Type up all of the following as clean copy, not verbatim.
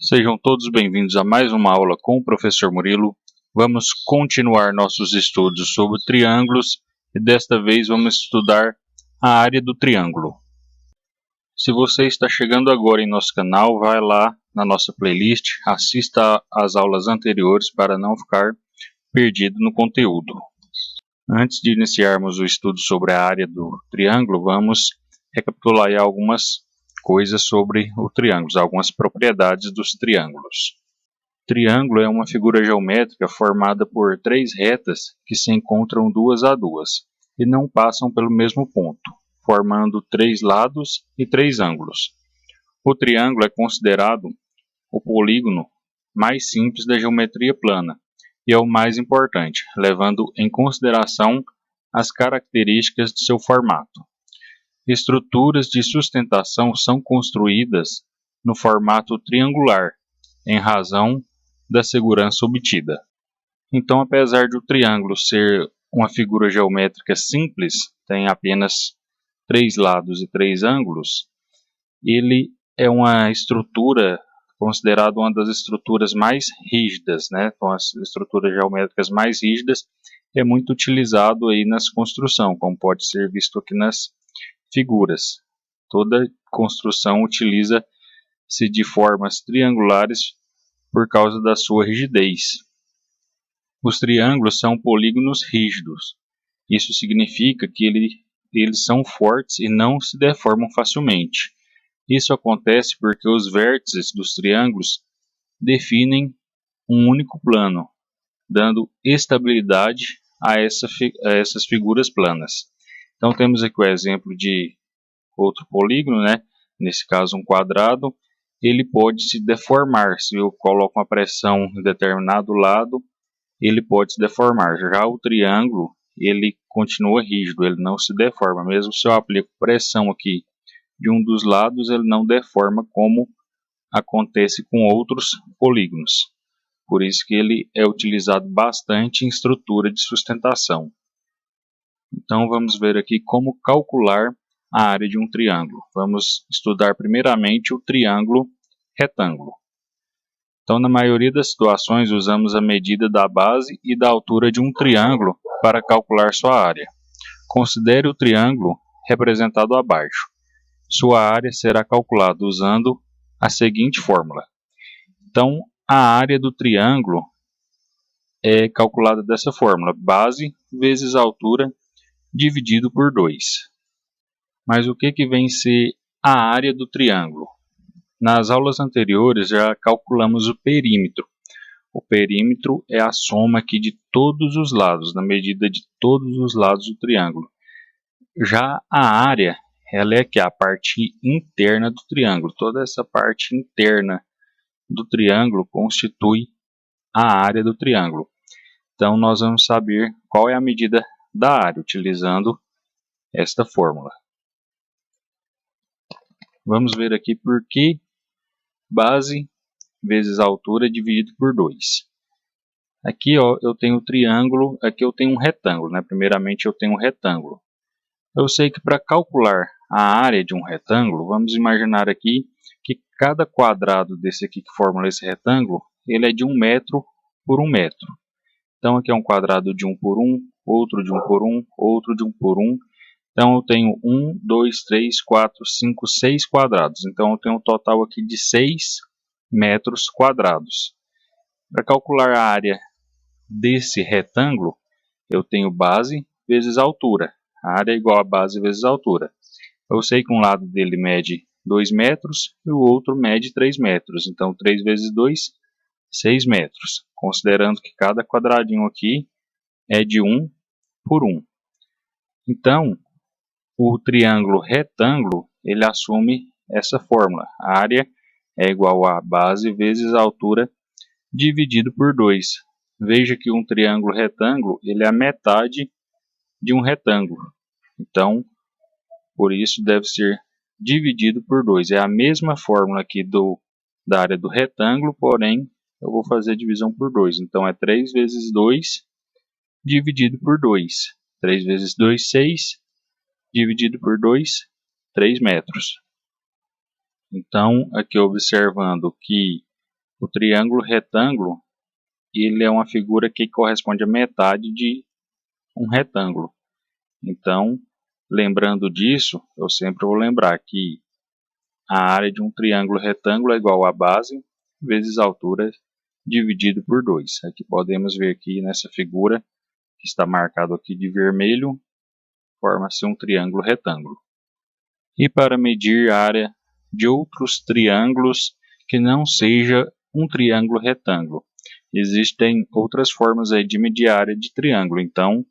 Sejam todos bem-vindos a mais uma aula com o professor Murilo. Vamos continuar nossos estudos sobre triângulos e desta vez vamos estudar a área do triângulo. Se você está chegando agora em nosso canal, vai lá na nossa playlist, assista às aulas anteriores para não ficar perdido no conteúdo. Antes de iniciarmos o estudo sobre a área do triângulo, vamos recapitular aí algumas coisas sobre o triângulo, algumas propriedades dos triângulos. Triângulo é uma figura geométrica formada por três retas que se encontram duas a duas e não passam pelo mesmo ponto, formando três lados e três ângulos. O triângulo é considerado o polígono mais simples da geometria plana e é o mais importante, levando em consideração as características de seu formato. Estruturas de sustentação são construídas no formato triangular, em razão da segurança obtida. Então, apesar de o triângulo ser uma figura geométrica simples, tem apenas três lados e três ângulos, ele é uma estrutura considerada uma das estruturas mais rígidas, né? Então, as estruturas geométricas mais rígidas é muito utilizado aí nas construções, como pode ser visto aqui nas figuras. Toda construção utiliza-se de formas triangulares por causa da sua rigidez. Os triângulos são polígonos rígidos. Isso significa que eles são fortes e não se deformam facilmente. Isso acontece porque os vértices dos triângulos definem um único plano, dando estabilidade a essas figuras planas. Então temos aqui o exemplo de outro polígono, né? Nesse caso um quadrado. Ele pode se deformar. Se eu coloco uma pressão em determinado lado, ele pode se deformar. Já o triângulo, ele continua rígido, ele não se deforma. Mesmo se eu aplico pressão aqui de um dos lados, ele não deforma como acontece com outros polígonos. Por isso que ele é utilizado bastante em estrutura de sustentação. Então vamos ver aqui como calcular a área de um triângulo. Vamos estudar primeiramente o triângulo retângulo. Então, na maioria das situações, usamos a medida da base e da altura de um triângulo para calcular sua área. Considere o triângulo representado abaixo. Sua área será calculada usando a seguinte fórmula. Então, a área do triângulo é calculada dessa fórmula: base vezes altura dividido por 2. Mas o que vem ser a área do triângulo? Nas aulas anteriores já calculamos o perímetro. O perímetro é a soma aqui de todos os lados, na medida de todos os lados do triângulo. Já a área, ela é aqui a parte interna do triângulo. Toda essa parte interna do triângulo constitui a área do triângulo. Então nós vamos saber qual é a medida da área, utilizando esta fórmula. Vamos ver aqui por que base vezes altura dividido por 2. Aqui ó, eu tenho o triângulo, aqui eu tenho um retângulo, né? Primeiramente eu tenho um retângulo. Eu sei que para calcular a área de um retângulo, vamos imaginar aqui que cada quadrado desse aqui que forma esse retângulo, ele é de 1 metro por 1 metro. Então aqui é um quadrado de 1 por 1, outro de 1 por 1, outro de 1 por 1. Então eu tenho 1, 2, 3, 4, 5, 6 quadrados. Então eu tenho um total aqui de 6 metros quadrados. Para calcular a área desse retângulo, eu tenho base vezes altura. A área é igual a base vezes altura. Eu sei que um lado dele mede 2 metros e o outro mede 3 metros. Então 3 vezes 2, 6 metros. Considerando que cada quadradinho aqui é de 1 por 1. Então, o triângulo retângulo, ele assume essa fórmula. A área é igual a base vezes a altura dividido por 2. Veja que um triângulo retângulo, ele é a metade de um retângulo. Então, por isso deve ser dividido por 2. É a mesma fórmula aqui da área do retângulo, porém, eu vou fazer a divisão por 2. Então, é 3 vezes 2 dividido por 2. 3 vezes 2, 6. Dividido por 2, 3 metros. Então, aqui observando que O triângulo retângulo, ele é uma figura que corresponde à metade de um retângulo. Então, lembrando disso, eu sempre vou lembrar que a área de um triângulo retângulo é igual à base vezes a altura dividido por 2. Aqui podemos ver aqui nessa figura, que está marcado aqui de vermelho, forma-se um triângulo retângulo. E para medir a área de outros triângulos que não seja um triângulo retângulo, existem outras formas aí de medir a área de triângulo. Então,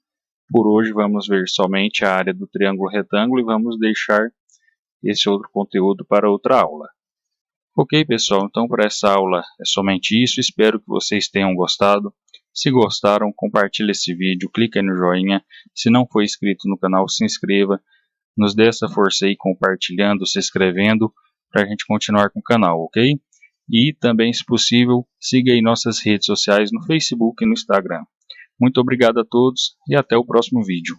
por hoje vamos ver somente a área do triângulo retângulo e vamos deixar esse outro conteúdo para outra aula. Ok, pessoal, então para essa aula é somente isso. Espero que vocês tenham gostado. Se gostaram, compartilhe esse vídeo, clique aí no joinha. Se não for inscrito no canal, se inscreva. Nos dê essa força aí compartilhando, se inscrevendo, para a gente continuar com o canal, ok? E também, se possível, siga aí nossas redes sociais no Facebook e no Instagram. Muito obrigado a todos e até o próximo vídeo.